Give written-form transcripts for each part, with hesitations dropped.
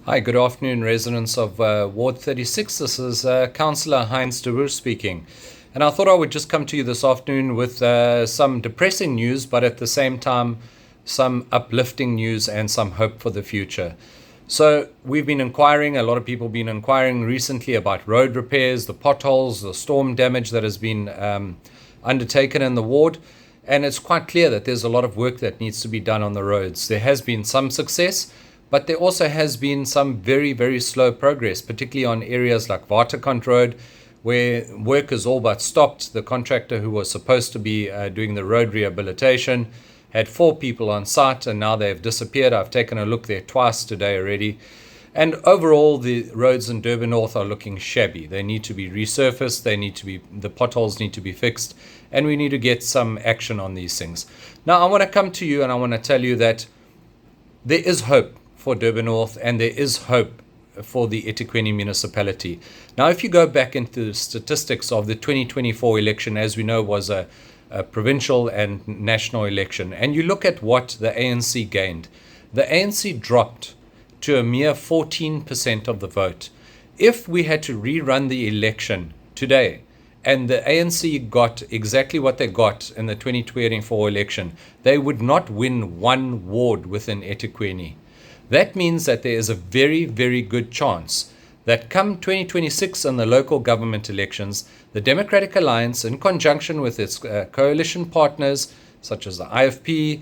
Hi, good afternoon, residents of Ward 36. This is Councillor Heinz de Roos speaking. And I thought I would just come to you this afternoon with some depressing news, but at the same time, some uplifting news and some hope for the future. So we've been inquiring, a lot of people have been inquiring recently about road repairs, the potholes, the storm damage that has been undertaken in the ward. And it's quite clear that there's a lot of work that needs to be done on the roads. There has been some success, but there also has been some very, very slow progress, particularly on areas like Waterkant Road, where work is all but stopped. The contractor who was supposed to be doing the road rehabilitation had 4 people on site, and now they've disappeared. I've taken a look there twice today already. And overall, the roads in Durban North are looking shabby. They need to be resurfaced. The potholes need to be fixed, and we need to get some action on these things. Now, I want to come to you and I want to tell you that there is hope for Durban North, and there is hope for the eThekwini municipality. Now, if you go back into the statistics of the 2024 election, as we know was a provincial and national election, and you look at what the ANC gained, the ANC dropped to a mere 14% of the vote. If we had to rerun the election today, and the ANC got exactly what they got in the 2024 election, they would not win one ward within eThekwini. That means that there is a very, very good chance that come 2026 and the local government elections, the Democratic Alliance, in conjunction with its coalition partners, such as the IFP,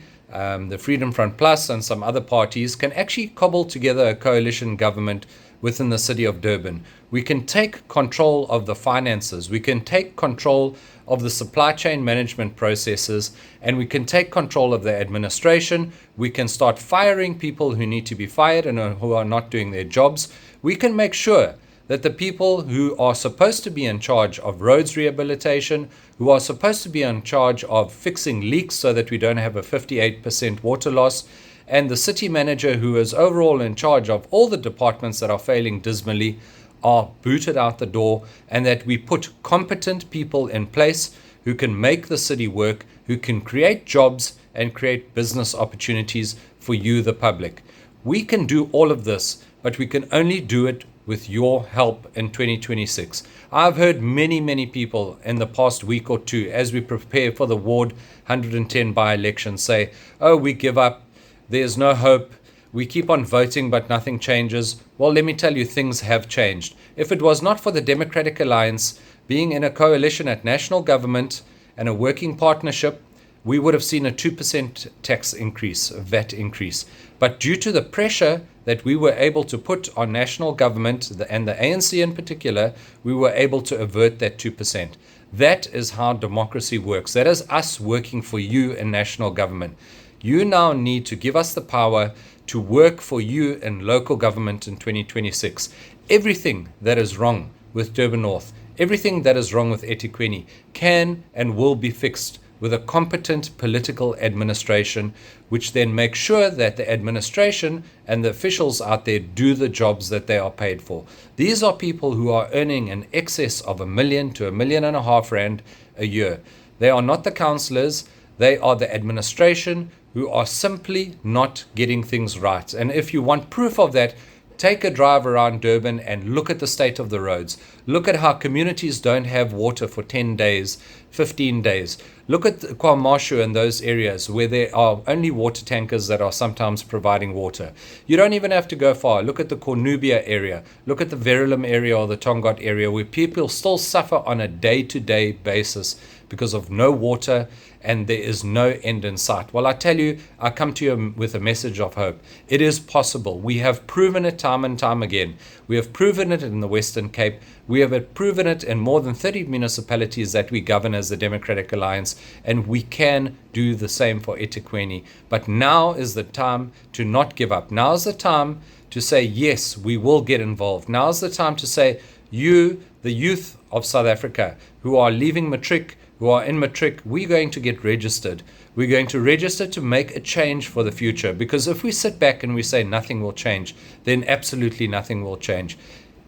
the Freedom Front Plus, and some other parties, can actually cobble together a coalition government within the city of Durban. We can take control of the finances, we can take control of the supply chain management processes, and we can take control of the administration. We can start firing people who need to be fired and who are not doing their jobs. We can make sure that the people who are supposed to be in charge of roads rehabilitation, who are supposed to be in charge of fixing leaks so that we don't have a 58% water loss, and the city manager who is overall in charge of all the departments that are failing dismally, are booted out the door, and that we put competent people in place who can make the city work, who can create jobs and create business opportunities for you, the public. We can do all of this, but we can only do it with your help in 2026. I've heard many people in the past week or two, as we prepare for the Ward 110 by-election, say, oh, we give up, there's no hope, we keep on voting but nothing changes. Well, let me tell you, things have changed. If it was not for the Democratic Alliance being in a coalition at national government and a working partnership, we would have seen a 2% tax increase, a VAT increase. But due to the pressure that we were able to put on national government, and the ANC in particular, we were able to avert that 2%. That is how democracy works. That is us working for you in national government. You now need to give us the power to work for you in local government in 2026. Everything that is wrong with Durban North, everything that is wrong with eThekwini can and will be fixed with a competent political administration, which then makes sure that the administration and the officials out there do the jobs that they are paid for. These are people who are earning in excess of R1 million to R1.5 million a year. They are not the councillors, they are the administration who are simply not getting things right. And if you want proof of that, take a drive around Durban and look at the state of the roads. Look at how communities don't have water for 10 days, 15 days. Look at KwaMashu and those areas where there are only water tankers that are sometimes providing water. You don't even have to go far. Look at the Cornubia area. Look at the Verulam area or the Tongaat area, where people still suffer on a day-to-day basis because of no water, and there is no end in sight. Well, I tell you, I come to you with a message of hope. It is possible. We have proven it time and time again. We have proven it in the Western Cape. We have proven it in more than 30 municipalities that we govern as the Democratic Alliance, and we can do the same for eThekwini. But now is the time to not give up. Now is the time to say, yes, we will get involved. Now is the time to say, you, the youth of South Africa, who are leaving matric, who are in matric, we're going to get registered. We're going to register to make a change for the future. Because if we sit back and we say nothing will change, then absolutely nothing will change.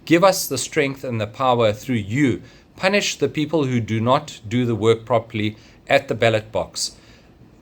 Give us the strength and the power through you. Punish the people who do not do the work properly at the ballot box.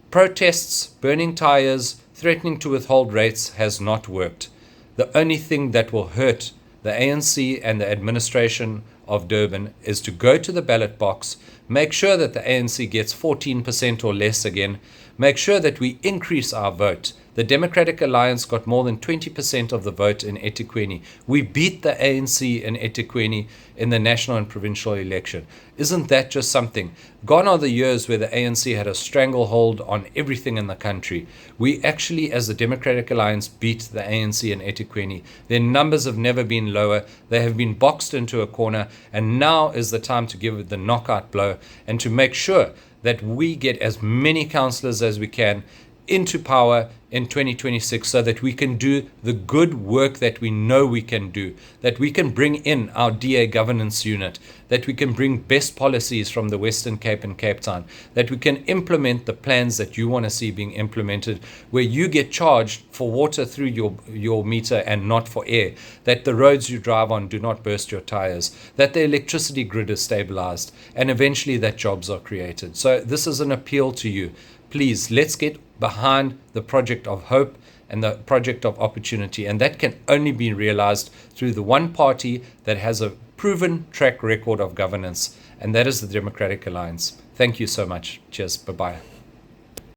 Protests, burning tires, threatening to withhold rates has not worked. The only thing that will hurt the ANC and the administration of Durban is to go to the ballot box, make sure that the ANC gets 14% or less again, make sure that we increase our vote. The Democratic Alliance got more than 20% of the vote in eThekwini. We beat the ANC in eThekwini in the national and provincial election. Isn't that just something? Gone are the years where the ANC had a stranglehold on everything in the country. We actually, as the Democratic Alliance, beat the ANC in eThekwini. Their numbers have never been lower. They have been boxed into a corner, and now is the time to give it the knockout blow and to make sure that we get as many councillors as we can into power in 2026 so that we can do the good work that we know we can do, that we can bring in our DA governance unit, that we can bring best policies from the Western Cape and Cape Town, that we can implement the plans that you want to see being implemented, where you get charged for water through your meter and not for air, that the roads you drive on do not burst your tires, that the electricity grid is stabilized, and eventually that jobs are created. So this is an appeal to you. Please, let's get behind the project of hope and the project of opportunity. And that can only be realized through the one party that has a proven track record of governance, and that is the Democratic Alliance. Thank you so much. Cheers. Bye-bye.